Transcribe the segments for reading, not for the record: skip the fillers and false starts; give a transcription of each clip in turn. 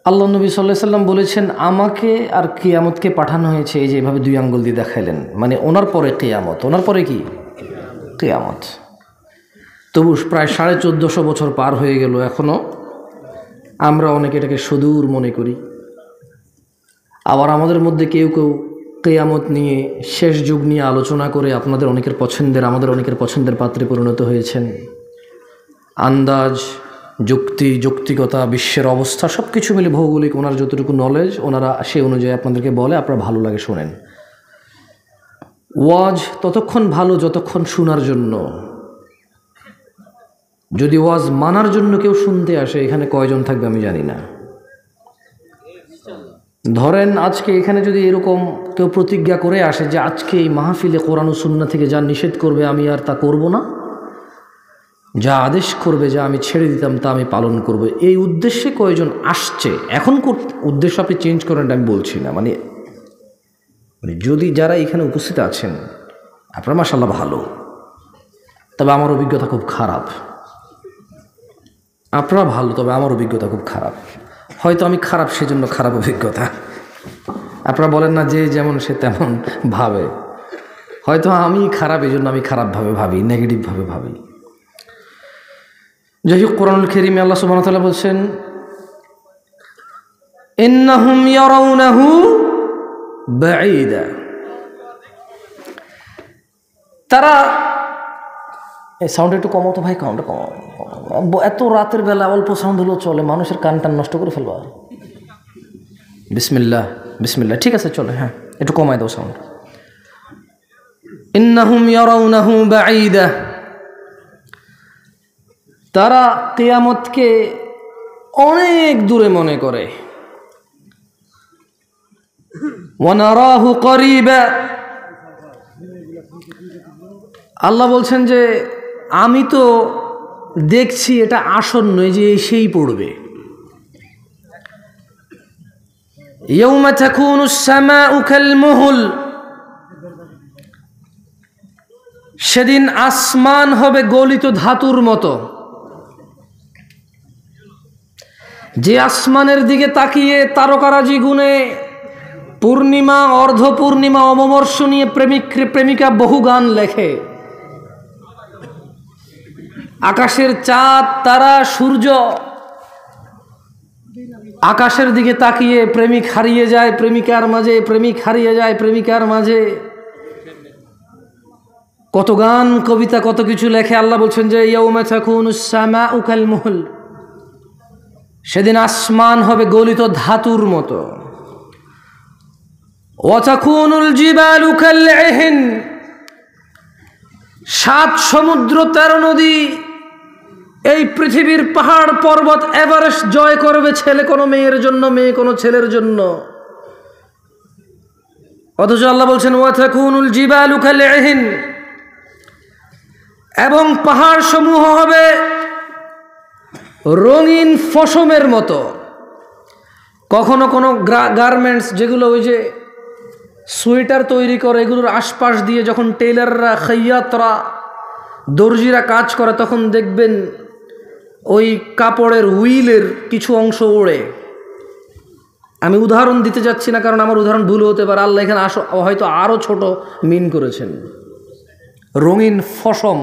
আল্লাহ নবী সাল্লাল্লাহু আলাইহি সাল্লাম বলেছেন, আমাকে আর কিয়ামতকে পাঠানো হয়েছে এই যে এভাবে দুই আঙ্গুল দিয়ে দেখাইলেন, মানে ওনার পরে কিয়ামত, ওনার পরে কি কিয়ামত। তবু প্রায় 1450 বছর পার হয়ে গেল, এখনও আমরা অনেকে এটাকে সুদূর মনে করি। আবার আমাদের মধ্যে কেউ কেউ কিয়ামত নিয়ে, শেষ যুগ নিয়ে আলোচনা করে আপনাদের অনেকের পছন্দের, আমাদের অনেকের পছন্দের পাত্রে পরিণত হয়েছেন। আন্দাজ, যুক্তি, যৌক্তিকতা, বিশ্বের অবস্থা সব কিছু মিলে ভৌগোলিক ওনার যতটুকু নলেজ, ওনারা সে অনুযায়ী আপনাদেরকে বলে, আপনারা ভালো লাগে শোনেন। ওয়াজ ততক্ষণ ভালো যতক্ষণ শোনার জন্য। যদি ওয়াজ মানার জন্য কেউ শুনতে আসে, এখানে কয়জন থাকবে আমি জানি না। ধরেন আজকে এখানে যদি এরকম কেউ প্রতিজ্ঞা করে আসে যে আজকে এই মাহফিলে কোরআন ও সুন্নাহ থেকে যা নিষেধ করবে আমি আর তা করব না, যা আদেশ করবে, যা আমি ছেড়ে দিতাম তা আমি পালন করব, এই উদ্দেশ্যে কয়জন আসছে? এখন উদ্দেশ্য আপনি চেঞ্জ করেন আমি বলছি না, মানে যদি যারা এখানে উপস্থিত আছেন আপনারা মাশাআল্লাহ ভালো, তবে আমার অভিজ্ঞতা খুব খারাপ। আপনারা ভালো, তবে আমার অভিজ্ঞতা খুব খারাপ। হয়তো আমি খারাপ, সেজন্য খারাপ অভিজ্ঞতা। আপনারা বলেন না যে যেমন সে তেমন ভাবে, হয়তো আমি খারাপ, এই জন্য আমি খারাপভাবে ভাবি, নেগেটিভভাবে ভাবি। যাই হোক, কোরআনুল কারীমে আল্লাহ সুবহানাহু ওয়া তাআলা বলছেন, ইন্নাহুম ইয়ারাউনাহু বাঈদা। তারা, এই সাউন্ড একটু কমাও তো ভাই, কাউন্টটা কমাও। এত রাতের বেলা অল্প সাউন্ড হলেও চলে, মানুষের কান টান নষ্ট করে ফেলবা। বিসমিল্লাহ, বিসমিল্লাহ, ঠিক আছে চলে, হ্যাঁ একটু কমায় দাও সাউন্ড। ইন্নাহুম ইয়ারাউনাহু বাঈদা, তারা কিয়ামতকে অনেক দূরে মনে করে। ওয়া নারাহু করিবা, আল্লাহ বলছেন যে আমি তো দেখছি এটা আসন্ন, যে সেই পড়বে। ইয়াউমা তাকুনুস সামাউ কাল মুহল, সেদিন আসমান হবে গলিত ধাতুর মতো। যে আসমানের দিকে তাকিয়ে তারকারাজি গুনে পূর্ণিমা, অর্ধ পূর্ণিমা, অমমর্ষ নিয়ে প্রেমিক প্রেমিকা বহু গান লেখে। আকাশের চাঁদ, তারা, সূর্য, আকাশের দিকে তাকিয়ে প্রেমিক হারিয়ে যায় প্রেমিকার মাঝে, প্রেমিক হারিয়ে যায় প্রেমিকার মাঝে। কত গান, কবিতা, কত কিছু লেখে। আল্লাহ বলছেন যে ইয়াউমা তাকুনুস সামাউ কাল মুহল, সেদিন আসমান হবে গলিত ধাতুর মতো। ওয়া তাকুনুল জিবালু কাল ইহিন, 7 সমুদ্র 13 নদী, এই পৃথিবীর পাহাড় পর্বত এভারেস্ট জয় করবে ছেলে কোনো মেয়ের জন্য, মেয়ে কোনো ছেলের জন্য। অথচ আল্লাহ বলছেন ওয়া তাকুনুল জিবালু কাল ইহিন, এবং পাহাড় সমূহ হবে রঙিন ফসমের মতো। কখনো কোনো গার্মেন্টস, যেগুলো ওই যে সোয়েটার তৈরি করে, এগুলোর আশপাশ দিয়ে যখন টেলাররা, খাইয়াতরা, দর্জিরা কাজ করে, তখন দেখবেন ওই কাপড়ের উইলের কিছু অংশ ওড়ে। আমি উদাহরণ দিতে যাচ্ছি না, কারণ আমার উদাহরণ ভুল হতে পারে। আল্লাহ এখানে হয়তো আরও ছোট মিন করেছেন। রঙিন ফসম,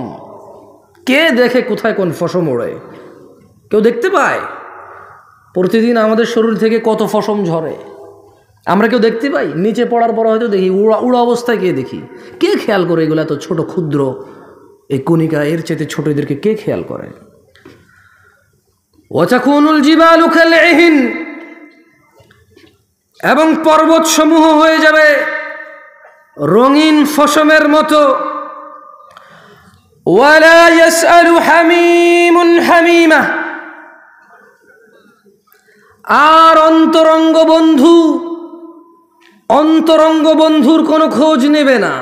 কে দেখে কোথায় কোন ফসম ওড়ে? কেউ দেখতে পায়? প্রতিদিন আমাদের শরীর থেকে কত ফসম ঝরে, আমরা কেউ দেখতে পাই? নিচে পড়ার পর হয়তো দেখি, উড়া অবস্থায় কে দেখি? কে খেয়াল করে এগুলো? এত ছোট ক্ষুদ্র এই কণিকা, এর চেয়ে ছোট এদেরকে কে খেয়াল করে? ওয়া তাকুনুল জিবালু কাল ইহিন, এবং পর্বত সমূহ হয়ে যাবে রঙিন ফসমের মতো। ওয়ালা ইয়াসআলু হামিমুন হামিমা, আর অন্তরঙ্গ বন্ধুর কোনো খোঁজ নেবে না।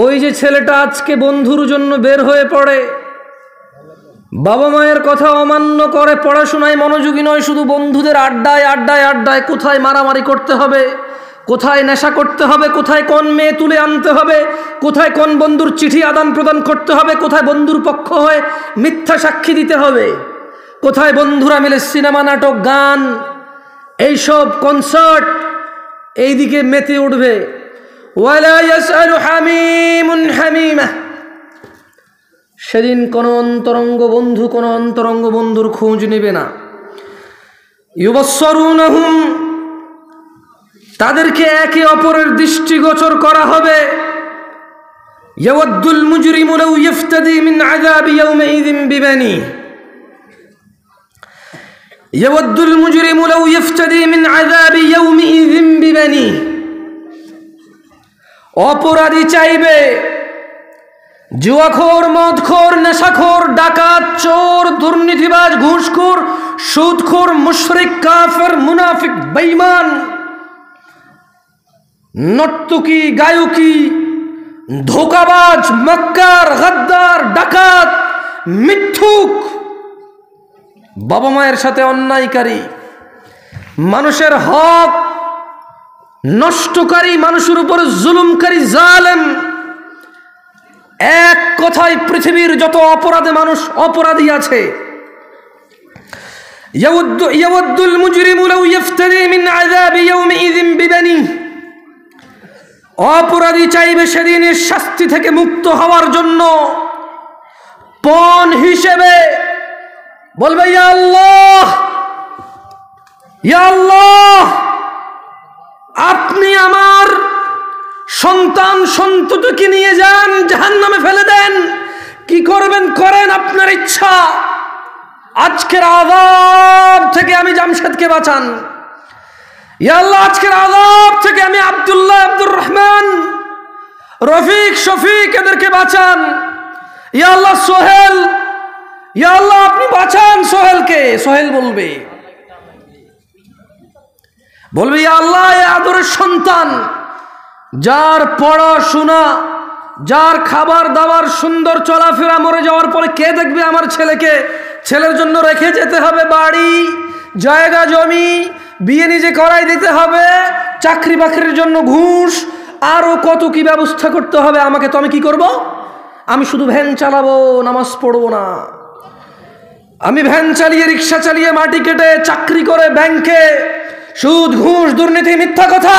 ওই যে ছেলেটা আজকে বন্ধুর জন্য বের হয়ে পড়ে, বাবা মায়ের কথা অমান্য করে, পড়াশোনায় মনোযোগী নয়, শুধু বন্ধুদের আড্ডায় আড্ডায় আড্ডায়, কোথায় মারামারি করতে হবে, কোথায় নেশা করতে হবে, কোথায় কোন মেয়ে তুলে আনতে হবে, কোথায় কোন বন্ধুর চিঠি আদান প্রদান করতে হবে, কোথায় বন্ধুর পক্ষ হয়ে মিথ্যা সাক্ষী দিতে হবে, কোথায় বন্ধুরা মিলে সিনেমা, নাটক, গান, এইসব কনসার্ট, এইদিকে মেতে উঠবে। ওয়ালা ইয়াসআলু হামিমুন হামিমা, সেদিন কোনো অন্তরঙ্গ বন্ধুর খোঁজ নেবে না। ইউবাসসিরুনহুম, তাদেরকে একে অপরের দৃষ্টিগোচর করা হবে। ইয়াওয়াদ্দুল মুজরিমু লাউ ইফতাদি মিন আযাবি ইয়াওমাইযিন বিবানি, ইয়াওয়াদ্দুল মুজরিমু লাউ ইফতাদি মিন আযাবি ইয়াওমাইযিন বিবানি, অপরাধী চাইবে, জুয়াখোর, মদখোর, নেশাখোর, ডাকাত, চোর, দুর্নীতিবাজ, ঘুষখোর, সুদখোর, মুশরিক, কাফের, মুনাফিক, বেঈমান, নর্তকী, গায়কী, ধোঁকাবাজ, মক্কার, গদ্দার, ডাকাত, মিথ্যুক, বাবা মায়ের সাথে অন্যায়কারী, মানুষের হক নষ্টকারী, মানুষের উপর জুলুমকারী, জালেম, এক কথায় পৃথিবীর যত অপরাধী আছে। ইয়াওয়াদ্দুল মুজরিমু লাউ ইফতাদি মিন আযাবি ইয়াওমাইযিন বিবানি, অপরাধী চাইবে সেদিনের শাস্তি থেকে মুক্ত হওয়ার জন্য পণ হিসেবে, বলবে ইয়া আল্লাহ, ইয়া আল্লাহ, আপনি আমার সন্তান সন্ততিকে নিয়ে যান, জাহান্নামে ফেলে দেন, কি করবেন করেন, আপনার ইচ্ছা, আজকের আযাব থেকে আমি জামশেদকে বাঁচান। ইয়া আল্লাহ, আজকের আযাব থেকে আমি আব্দুল্লাহ, আব্দুর রহমান, রফিক, শফিক এদেরকে বাঁচান। ইয়া আল্লাহ সোহেল, ইয়া আল্লাহ আপনি বাঁচান সোহেলকে। সোহেল বলবে ইয়া আল্লাহ, এ আদরের সন্তান, যার পড়াশোনা, যার খাবার দাবার, সুন্দর চলাফেরা, মরে যাওয়ার পরে কে দেখবে আমার ছেলেকে? ছেলের জন্য রেখে যেতে হবে বাড়ি, জায়গা জমি, বিয়ে নিজে করাই দিতে হবে, চাকরি বাকরির জন্য ঘুষ, আরো কত কি ব্যবস্থা করতে হবে আমাকে। তো আমি কি করব? আমি শুধু ভ্যান চালাবো, নামাজ পড়বো না। আমি ভ্যান চালিয়ে, রিক্সা চালিয়ে, মাটি কেটে, চাকরি করে ব্যাংকে, সুদ, ঘুষ, দুর্নীতি, মিথ্যা কথা,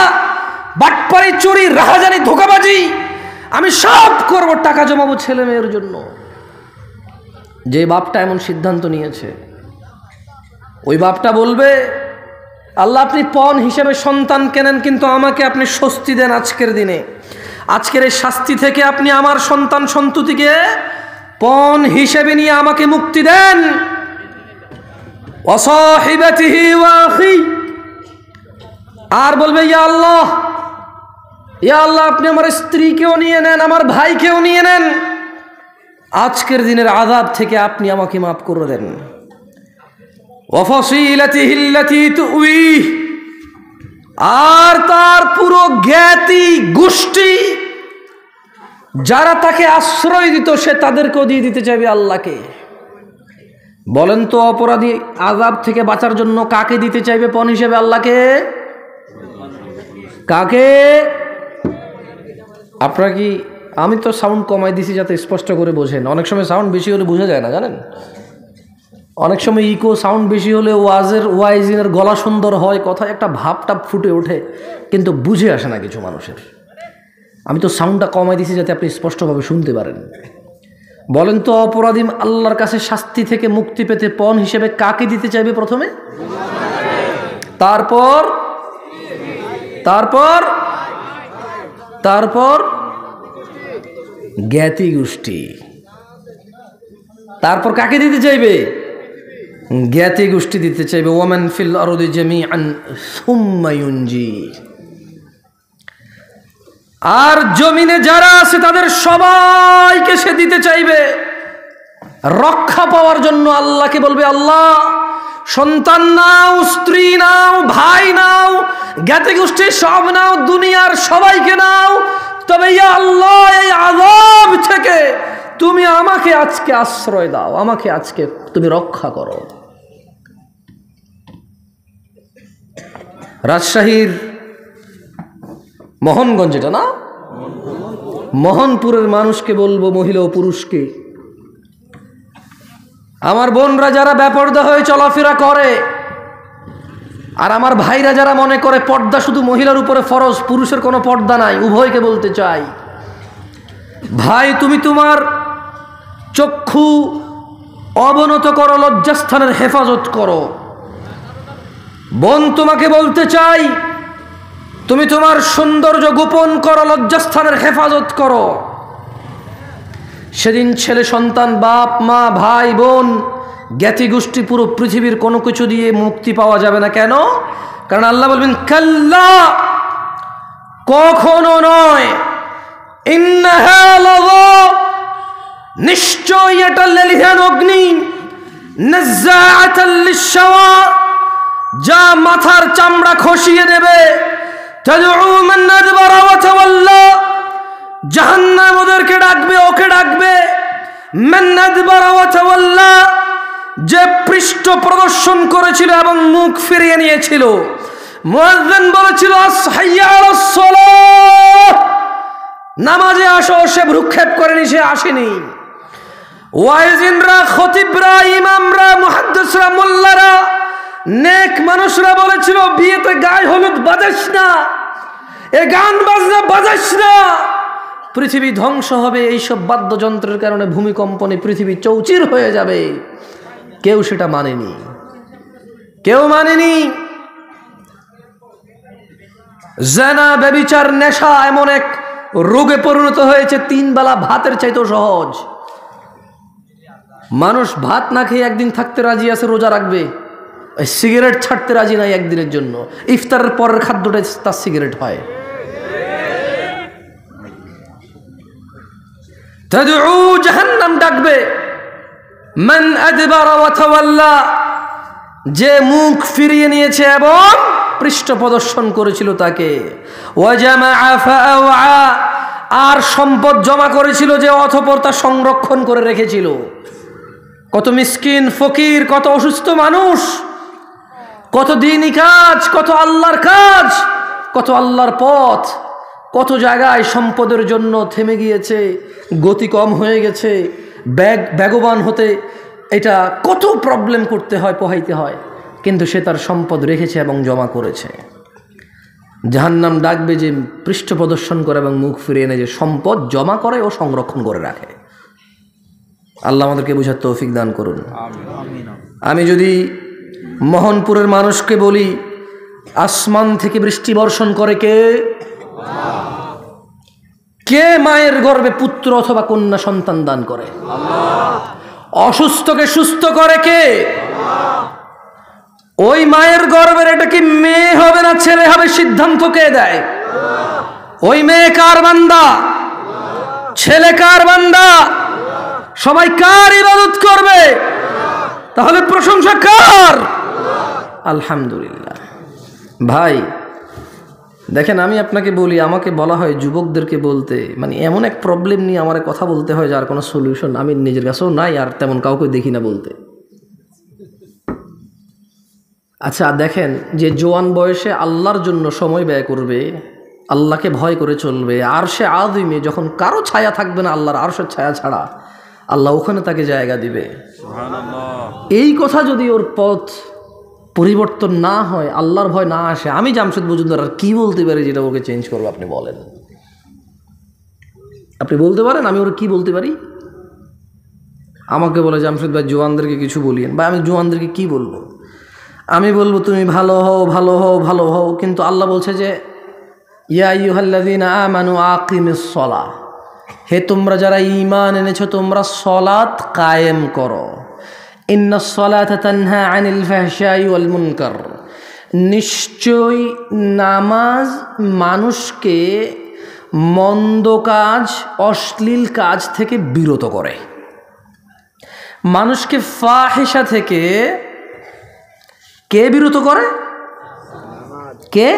বাটপারি, চুরি, রাহাজানি, ধোঁকাবাজি, আমি সব করব, টাকা জমাবো ছেলে মেয়ের জন্য। যে বাপটা এমন সিদ্ধান্ত নিয়েছে, ওই বাপটা বলবে আল্লাহ আপনি পণ হিসেবে সন্তান কেনেন, কিন্তু আমাকে আপনি স্বস্তি দেন আজকের দিনে, আজকের এই শাস্তি থেকে আপনি আমার সন্তান সন্ততিকে পণ হিসেবে নিয়ে আমাকে মুক্তি দেন। ওয়াসাহিবাতিহি ওয়া আখি, আর বলবে ইয়া আল্লাহ, ইয়া আল্লাহ আপনি আমার স্ত্রীকেও নিয়ে নেন, আমার ভাইকেও নিয়ে নেন, আজকের দিনের আযাব থেকে আপনি আমাকে মাফ করে দেন। ওয়াফাসিলাতিহিল্লাতী তুউই, আর তার পুরো জ্ঞাতি গোষ্ঠী যারা তাকে আশ্রয় দিত, সে তাদেরকেও দিয়ে দিতে চাইবে আল্লাহকে। বলেন তো, অপরাধী আযাব থেকে বাঁচার জন্য কাকে দিতে চাইবে পণ হিসেবে? আল্লাহকে। কাকে? আপনারা কি, আমি তো সাউন্ড কমাই দিছি যাতে স্পষ্ট করে বোঝেন। অনেক সময় সাউন্ড বেশি হলে বোঝা যায় না, জানেন? অনেক সময় ইকো সাউন্ড বেশি হলে ওয়াইজিনের গলা সুন্দর হয়, কথায় একটা ভাবটা ফুটে ওঠে, কিন্তু বুঝে আসে না কিছু মানুষের। আমি তো সাউন্ডটা কমাই দিছি যাতে আপনি স্পষ্টভাবে শুনতে পারেন। বলেন তো, অপরাধী আল্লাহর কাছে শাস্তি থেকে মুক্তি পেতে পণ হিসেবে কাকে দিতে চাইবে প্রথমে? তারপর তারপর তারপর জ্ঞাতি গোষ্ঠী। তারপর কাকে দিতে চাইবে? জ্ঞাতি গোষ্ঠী দিতে চাইবে। ওয়ামান ফিল আরদি জামিআন সুম্মা ইউনজি, আর জমিনে যারা আছে তাদের সবাইকে সে দিতে চাইবে রক্ষা পাওয়ার জন্য। আল্লাহকে বলবে আল্লাহ সন্তান নাও, স্ত্রী নাও, ভাই নাও, জ্ঞাতি গোষ্ঠী সব নাও, দুনিয়ার সবাইকে নাও, তবে ইয়া আল্লাহ এই আযাব থেকে তুমি আমাকে আজকে আশ্রয় দাও, আমাকে আজকে তুমি রক্ষা করো। রাজশাহীর মোহনগঞ্জ, এটা না, মোহনপুরের মানুষকে বলবো, মহিলা ও পুরুষকে, আমার বোনরা যারা বেপরদা হয়ে চলাফেরা করে, আর আমার ভাইরা যারা মনে করে পর্দা শুধু মহিলার উপরে ফরজ, পুরুষের কোনো পর্দা নাই, উভয়কে বলতে চাই, ভাই তুমি তোমার চক্ষু অবনত করো, লজ্জাস্থানের হেফাজত করো। বোন তোমাকে বলতে চাই, তুমি তোমার সৌন্দর্য গোপন করো, লজ্জাস্থানের হেফাজত করো। সেদিন ছেলে সন্তান, বাপ মা, ভাই বোন, জ্ঞাতি গোষ্ঠী, পুরো পৃথিবীর কোনো কিছু দিয়ে মুক্তি পাওয়া যাবে না। কেন? কারণ আল্লাহ বলবেন কাল্লা, কখনো নয়, ইন্নাহা লাযা, নিশ্চয় এটা লেলিহান অগ্নি, নাযাআতাল লিশ-শাওয়া, যা মাথার চামড়া খসিয়ে দেবে, তাদউ মান আদবারা ওয়া তাওয়াল্লা, জাহান্নাম ওদেরকে ডাকবে, ওকে ডাকবে। মান আদবারা ওয়া তাওয়াল্লা, যে পৃষ্ঠ প্রদর্শন করেছিল এবং মুখ ফিরিয়ে নিয়েছিল। মুয়াজ্জিন বলেছিল আসহাইয়া আলাস সালাহ, নামাজে আসো, সে ভ্রুক্ষেপ করেনি, সে আসেনি। ওয়াইজিনরা, খতিবরা, ইমামরা, মুহাদ্দিসরা, মোল্লারা, নেক মানুষরা বলেছিল বিয়েতে গায়ে হলুদ বাজাস না, এ গান বাজনা বাজাস না, পৃথিবী ধ্বংস হবে, এইসব বাদ্যযন্ত্রের কারণে ভূমিকম্পনে পৃথিবী চৌচির হয়ে যাবে। কেউ সেটা মানেনি, কেউ মানেনি। জিনা, ব্যভিচার, নেশা এমন এক রোগে পরিণত হয়েছে, 3 বেলা ভাতের চাইতেও সহজ। মানুষ ভাত না খেয়ে একদিন থাকতে রাজি আছে, রোজা রাখবে, সিগারেট ছাড়তে রাজি নাই একদিনের জন্য। ইফতারের পরের খাদ্যটা তার সিগারেট হয়। তাদউ, জাহান্নাম ডাকবে। মান আদবারা ওয়া তাওয়াল্লা, যে মুখ ফিরিয়ে নিয়েছে এবং পৃষ্ঠ প্রদর্শন করেছিল তাকে। ওয়া জামাআ ফাআওয়া, আর সম্পদ জমা করেছিল যে, অতঃপর তা সংরক্ষণ করে রেখেছিল। কত মিসকিন, ফকির, কত অসুস্থ মানুষ, কত দ্বীনি কাজ, কত আল্লাহর কাজ, কত আল্লাহর পথ, কত জায়গায় সম্পদের জন্য থেমে গিয়েছে, গতি কম হয়ে গেছে, বেগবান হতে এটা কত প্রবলেম করতে হয়, পোহাইতে হয়, কিন্তু সে তার সম্পদ রেখেছে এবং জমা করেছে। জাহান্নাম ডাকবে যে পৃষ্ঠ প্রদর্শন করে এবং মুখ ফিরিয়ে এনে যে সম্পদ জমা করে ও সংরক্ষণ করে রাখে। আল্লাহ আমাদেরকে বুঝার তৌফিক দান করুন। আমি যদি মোহনপুরের মানুষকে বলি, আসমান থেকে বৃষ্টি বর্ষণ করে কে? কে মায়ের গর্ভে পুত্র অথবা কন্যা সন্তান দান করে? অসুস্থকে সুস্থ করে কে? ওই মায়ের গর্ভের এটা কি মেয়ে হবে না ছেলে হবে, সিদ্ধান্ত কে দেয়? ওই মেয়ে কার বান্দা? ছেলে কার বান্দা? সবাই কার ইবাদত করবে? তাহলে প্রশংসা কার? আলহামদুলিল্লাহ। ভাই দেখেন, আমি আপনাকে বলি, আমাকে বলা হয় যুবকদেরকে বলতে, মানে এমন এক প্রবলেম নিয়ে আমার কথা বলতে হয় যার কোনো সলিউশন আমি নিজের কাছেও নাই, আর তেমন কাউকে দেখি না বলতে। আচ্ছা দেখেন, যে জোয়ান বয়সে আল্লাহর জন্য সময় ব্যয় করবে, আল্লাহকে ভয় করে চলবে, আরশে আযিমে যখন কারো ছায়া থাকবে না আল্লাহর আরশের ছায়া ছাড়া, আল্লাহ ওখানে তাকে জায়গা দিবে। এই কথা যদি ওর পথ পরিবর্তন না হয়, আল্লাহর ভয় না আসে, আমি জামশেদ মজুমদার আর কি বলতে পারি যেটা ওকে চেঞ্জ করবো? আপনি বলেন, আপনি বলতে পারেন আমি ওর কি বলতে পারি? আমাকে বলে জামশেদ ভাই জোয়ানদেরকে কিছু বলিয়েন, বা আমি জোয়ানদেরকে কি বলবো? আমি বলবো তুমি ভালো হও, ভালো হও, ভালো হও, কিন্তু আল্লাহ বলছে যে ইয়া আইয়ুহাল্লাযীনা আমানু আকিমিস সালাহ, হে তোমরা যারা ঈমান এনেছো তোমরা সালাত কায়েম করো। ইন্নাস সালাতা তানহা আনিল ফাহশাই ওয়াল মুনকার, নিশ্চয় নামাজ মানুষকে মন্দ কাজ, অশ্লীল কাজ থেকে বিরত করে, মানুষকে ফাহিশা থেকে কে বিরত করে? কে?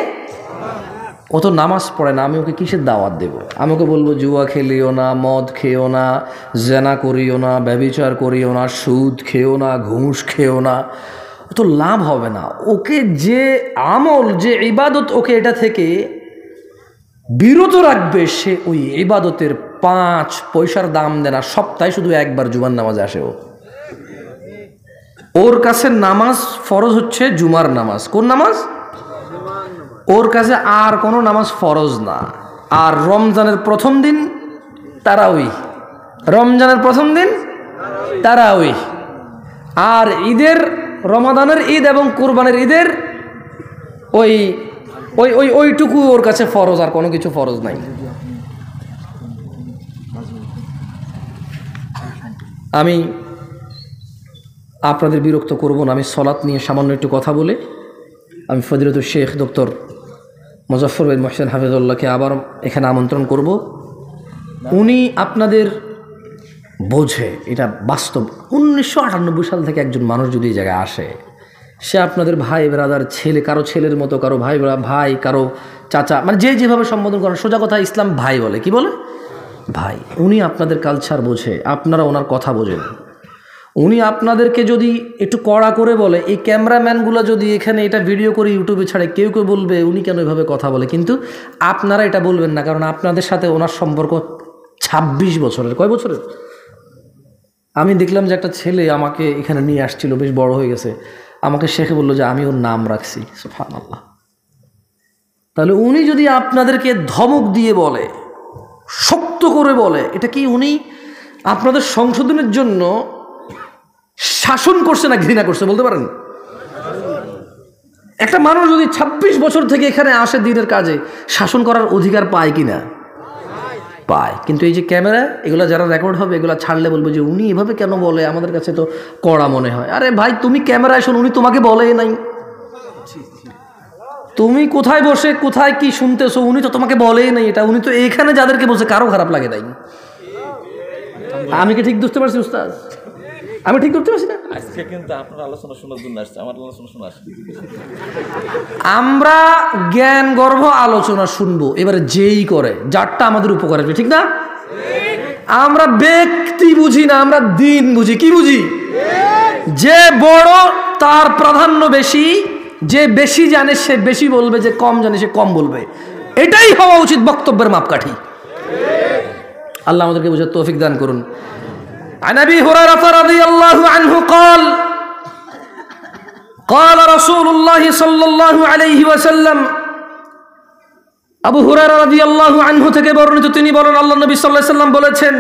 ও তো নামাজ পড়ে না, আমি ওকে কিসের দাওয়াত দেব? আমি ওকে বলবো জুয়া খেলিও না, মদ খেও না, জেনা করিও না, ব্যভিচার করিও না, সুদ খেও না, ঘুষ খেও না, ও তো লাভ হবে না। ওকে যে আমল, যে ইবাদত ওকে এটা থেকে বিরত রাখবে, সে ওই ইবাদতের 5 পয়সার দাম দেয় না, সপ্তাহে শুধু একবার জুমার নামাজে আসে ও। ওর কাছে নামাজ ফরজ হচ্ছে জুমার নামাজ। কোন নামাজ? ওর কাছে আর কোনো নামাজ ফরজ না। আর রমজানের প্রথম দিন তারাউই, রমজানের প্রথম দিন তারাউই, আর ঈদের, রমাদানের ঈদ এবং কুরবানির ঈদের ওই ওই ওই ওইটুকু ওর কাছে ফরজ, আর কোনো কিছু ফরজ নাই। আমি আপনাদের বিরক্ত করব না, আমি সলাত নিয়ে সামান্য একটু কথা বলে আমি ফজিলতুল শেখ ডক্টর মুজাফফর বিন মোহসেন হাফিজুল্লাহকে আবার এখানে আমন্ত্রণ করব। উনি আপনাদের বোঝে, এটা বাস্তব। 1998 সাল থেকে একজন মানুষ যদি এই জায়গায় আসে, সে আপনাদের ভাই ব্রাদার, ছেলে, কারো ছেলের মতো, কারো ভাই, কারো চাচা, মানে যে যেভাবে সম্বোধন করেন, সোজা কথা ইসলাম ভাই বলে। কি বলে? ভাই। উনি আপনাদের কালচার বোঝে, আপনারা ওনার কথা বোঝেন। উনি আপনাদেরকে যদি একটু কড়া করে বলে, এই ক্যামেরাম্যানগুলো যদি এখানে এটা ভিডিও করে ইউটিউবে ছাড়ে, কেউ কেউ বলবে উনি কেন এভাবে কথা বলে, কিন্তু আপনারা এটা বলবেন না, কারণ আপনাদের সাথে ওনার সম্পর্ক 26 বছরের। কয় বছরের? আমি দেখলাম যে একটা ছেলে আমাকে এখানে নিয়ে আসছিল, বেশ বড় হয়ে গেছে, আমাকে শেখে বললো যে আমি ওর নাম রাখছি। সুবহানাল্লাহ। তাহলে উনি যদি আপনাদেরকে ধমক দিয়ে বলে, শক্ত করে বলে, এটা কি উনি আপনাদের সংশোধনের জন্য শাসন করছে না ঘৃণা করছে বলতে পারেন? একটা মানুষ যদি 26 বছর থেকে এখানে আসে দিনের কাজে, শাসন করার অধিকার পায় কিনা? পায়। কিন্তু এই যে ক্যামেরা, এগুলো যারা রেকর্ড হবে, এগুলো ছাড়লে বলবো যে উনি এভাবে কেন বলে, আমাদের কাছে তো কড়া মনে হয়। আরে ভাই, তুমি ক্যামেরায় শোন, উনি তোমাকে বলে নাই। তুমি কোথায় বসে কোথায় কি শুনতেছো, উনি তো তোমাকে বলেই নাই এটা। উনি তো এখানে যাদেরকে বলছে কারো খারাপ লাগে নাই। আমি কি ঠিক বুঝতে পারছি উস্তাদ? আমি ঠিক করতে পারছি না? আজকে কিন্তু আপনার আলোচনা শোনার জন্য আসছে, আমার আলোচনা শোনা আসছে। আমরা জ্ঞান গর্ভ আলোচনা শুনবো, এবারে যেই করে যারটা আমাদের উপকার আসবে, ঠিক না? আমরা ব্যক্তি বুঝি না, আমরা দিন বুঝি। কি বুঝি? যে বড় তার প্রাধান্য বেশি, যে বেশি জানে সে বেশি বলবে, যে কম জানে সে কম বলবে। এটাই হওয়া উচিত বক্তব্যের মাপকাঠি। আল্লাহ আমাদেরকে বুঝার তৌফিক দান করুন। عن أبي هريرة رضي الله عنه قال قال رسول الله صلى الله عليه وسلم আবু হুরায়রা রাদিয়াল্লাহু আনহু থেকে বর্ণিত, তিনি বলেন আল্লাহ নবী সাল্লাল্লাহু আলাইহি ওয়াসাল্লাম বলেছেন,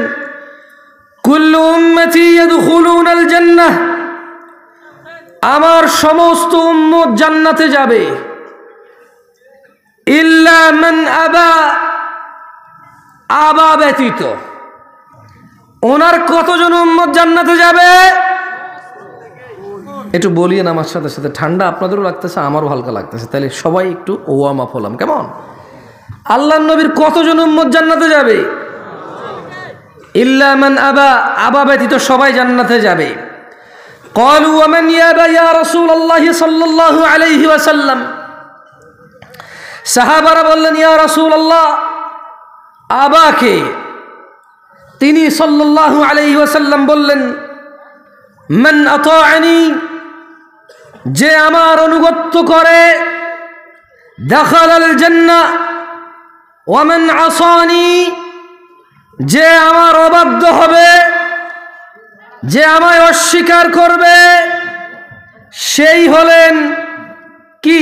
কুল্লু উম্মতি ইয়াদখুলুনাল জান্নাহ, আমার সমস্ত উম্মত জান্নাতে যাবে, ইল্লা মান আবা, আবা ব্যতীত। ওনার কতজন উম্মত জান্নাতে যাবে? একটু বলিয়ে আমার সাথে সাথে, ঠান্ডা আপনাদেরও লাগতেছে, আমারও হালকা লাগতেছে, তাহলে সবাই একটু ওয়ার্ম আপ হলাম, কেমন? আল্লাহর নবীর কতজন উম্মত জান্নাতে যাবে? ইল্লা মান আবা, আবা ব্যতীত সবাই জান্নাতে যাবে। ক্বালু ওয়া মান ইয়াবা ইয়া রাসূলুল্লাহ সাল্লাল্লাহু আলাইহি ওয়াসাল্লাম, সাহাবারা বললেন, ইয়া রাসূলুল্লাহ, আবাকে? তিনি সাল্লাল্লাহু আলাইহি ওয়াসাল্লাম বললেন, মান আতাআনি, যে আমার অনুগত্য করে, দাখালাল জান্নাহ, ওয়া মান আসানি, যে আমার অবাধ্য হবে, যে আমায় অস্বীকার করবে, সেই হলেন কি?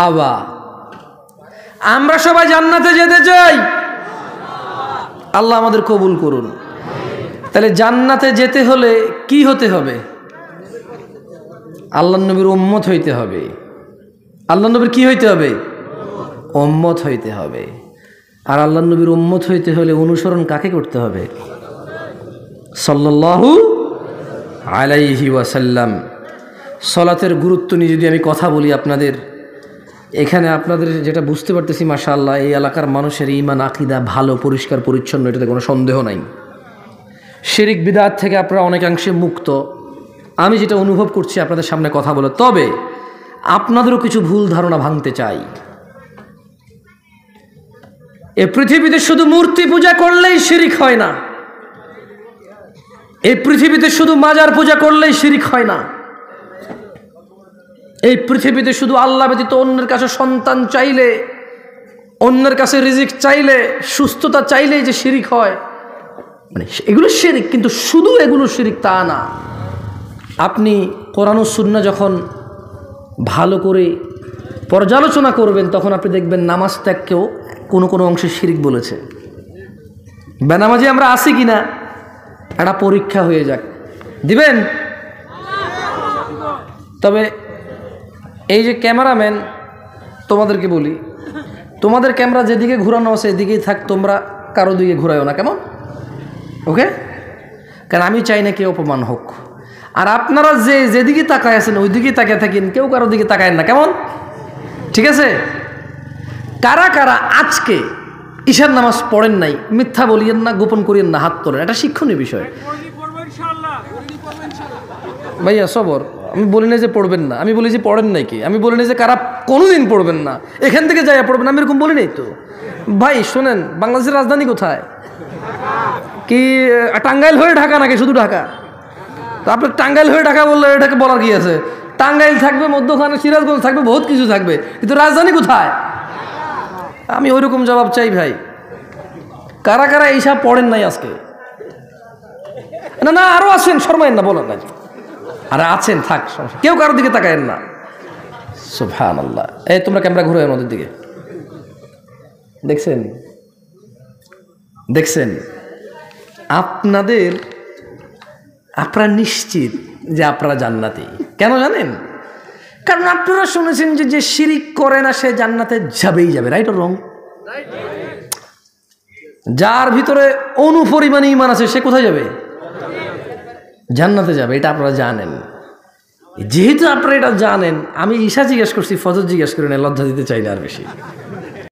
আবা। আমরা সবাই জান্নাতে যেতে চাই, আল্লাহ আমাদের কবুল করুন। তাহলে জান্নাতে যেতে হলে কি হতে হবে? আল্লাহর নবীর উম্মত হইতে হবে। আল্লাহর নবীর কি হইতে হবে? উম্মত হইতে হবে। আর আল্লাহর নবীর উম্মত হইতে হলে অনুসরণ কাকে করতে হবে? সাল্লাল্লাহু আলাইহি ওয়াসাল্লাম। সালাতের গুরুত্ব নিয়ে যদি আমি কথা বলি আপনাদের, এখানে আপনাদের যেটা বুঝতে পারতেছি, মাশাআল্লাহ, এই এলাকার মানুষের ঈমান আকীদা ভালো, পরিষ্কার পরিচ্ছন্ন, এটাতে কোনো সন্দেহ নাই। শিরক বিদআত থেকে আপনারা অনেকাংশে মুক্ত, আমি যেটা অনুভব করছি আপনাদের সামনে কথা বলে। তবে আপনাদেরও কিছু ভুল ধারণা ভাঙতে চাই। এ পৃথিবীতে শুধু মূর্তি পূজা করলেই শিরক হয় না, এই পৃথিবীতে শুধু মাজার পূজা করলেই শিরক হয় না, এই পৃথিবীতে শুধু আল্লাহ ব্যতীত অন্যের কাছে সন্তান চাইলে, অন্যের কাছে রিজিক চাইলে, সুস্থতা চাইলেই যে শিরক হয়, মানে এগুলো শিরক। কিন্তু শুধু এগুলো শিরক তা না। আপনি কোরআন ও সুন্নাহ যখন ভালো করে পর্যালোচনা করবেন তখন আপনি দেখবেন নামাজ ত্যাগকেও কোনো কোনো অংশে শিরিক বলেছে। বেনামাজি আমরা আছি কিনা একটা পরীক্ষা হয়ে যাক, দিবেন? তবে এই যে ক্যামেরাম্যান, তোমাদেরকে বলি, তোমাদের ক্যামেরা যেদিকে ঘুরানো আছে এদিকেই থাক, তোমরা কারো দিকে ঘুরাইও না, কেমন? ওকে? কারণ আমি চাই না কেউ অপমান হোক। আর আপনারা যেদিকে তাকায় আছেন ওই দিকেই তাকিয়ে থাকেন, কেউ কারো দিকে তাকায়েন না, কেমন? ঠিক আছে? কারা কারা আজকে ঈশার নামাজ পড়েন নাই, মিথ্যা বলিয়েন না, গোপন করিয়েন না, হাত তোলেন। এটা শিক্ষণীয় বিষয়। ভাইয়া সবর, আমি বলি না যে পড়বেন না, আমি বলি যে পড়েন নাই কি, আমি বলি না যে কারা কোনোদিন পড়বেন না এখান থেকে যাইয়া পড়বেন, আমি এরকম বলি নাই তো। ভাই শোনেন, বাংলাদেশের রাজধানী কোথায়? কি টাঙ্গাইল হয়ে ঢাকা নাকি শুধু ঢাকা? তো আপনি টাঙ্গাইল হয়ে ঢাকা বললে এটাকে বলার কি আছে? টাঙ্গাইল থাকবে, মধ্যখানে সিরাজগঞ্জ থাকবে, বহুত কিছু থাকবে, কিন্তু রাজধানী কোথায়? আমি ওইরকম জবাব চাই ভাই। কারা কারা এইসব পড়েন নাই আজকে? না না, আরো আছেন, শর্মায়েন না, বলেন না। আরে আছেন, থাক, কেউ কারোর দিকে তাকায়েন না। সুবহানাল্লাহ। এই তোমরা ক্যামেরা ঘুরে আমাদের দিকে, দেখছেন? দেখছেন? আপনারা নিশ্চিত যে আপনারা জান্নাতি। কেন জানেন? কারণ আপনারা শুনেছেন যে যে শিরিক করে না সে জান্নাতে যাবেই যাবে। Right or wrong? যার ভিতরে অনুপরিমাণে ঈমান আছে সে কোথায় যাবে? জান্নাতে যাবে। এটা আপনারা জানেন। যেহেতু আপনারা এটা জানেন, আমি ঈশা জিজ্ঞেস করছি, ফজর জিজ্ঞেস করি না, লজ্জা দিতে চাইলে আর বেশি।